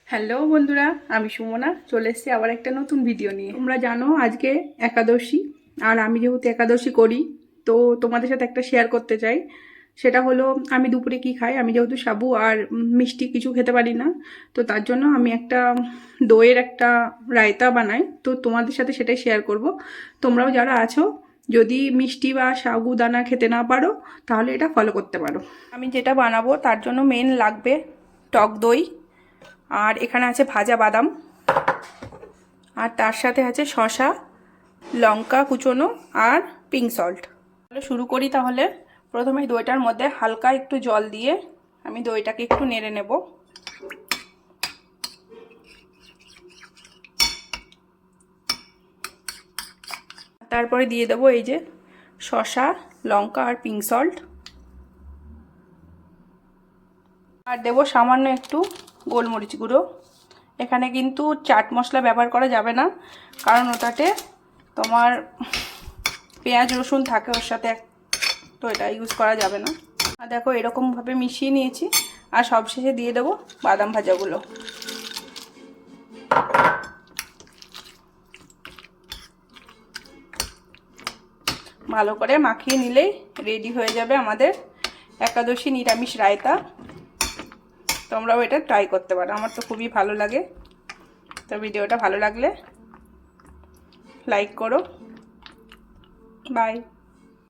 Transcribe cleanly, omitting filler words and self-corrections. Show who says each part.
Speaker 1: Hello বন্ধুরা, আমি সুমনা চলে এসেছি আবার একটা নতুন ভিডিও নিয়ে। তোমরা জানো আজকে একাদশী, আর আমি যেহেতু একাদশী করি তো তোমাদের সাথে একটা শেয়ার করতে চাই। সেটা হলো আমি দুপুরে কি খাই। আমি যেহেতু সাবু আর মিষ্টি কিছু খেতে পারি না, তো তার জন্য আমি একটা দইয়ের একটা রায়তা বানাই, তো তোমাদের সাথে সেটাই শেয়ার করব। তোমরাও যারা আছো যদি মিষ্টি বা সাবুদানা খেতে না পারো তাহলে এটা ফলো করতে পারো। আমি যেটা বানাবো তার জন্য মেন লাগবে টক দই, আর এখানে আছে ভাজা বাদাম, আর তার সাথে আছে শসা, লঙ্কা কুচোনো আর পিঙ্ক সল্ট। শুরু করি তাহলে। প্রথমে দইটার মধ্যে হালকা একটু জল দিয়ে আমি দইটাকে একটু নেড়ে নেব। তারপরে দিয়ে দেবো এই যে শসা, লঙ্কা আর পিঙ্ক সল্ট, আর দেবো সামান্য একটু গোলমরিচ গুঁড়ো। এখানে কিন্তু চাট মশলা ব্যবহার করা যাবে না, কারণ ওটাতে তোমার পেঁয়াজ রসুন থাকে ওর সাথে, তো এটা ইউজ করা যাবে না। আর দেখো এরকমভাবে মিশিয়ে নিয়েছি, আর সবশেষে দিয়ে দেবো বাদাম ভাজাগুলো। ভালো করে মাখিয়ে নিলেই রেডি হয়ে যাবে আমাদের একাদশী নিরামিষ রায়তা। তোমরাও এটা ট্রাই করতে পারো, আমার তো খুবই ভালো লাগে। তো ভিডিওটা ভালো লাগলে লাইক করো। বাই।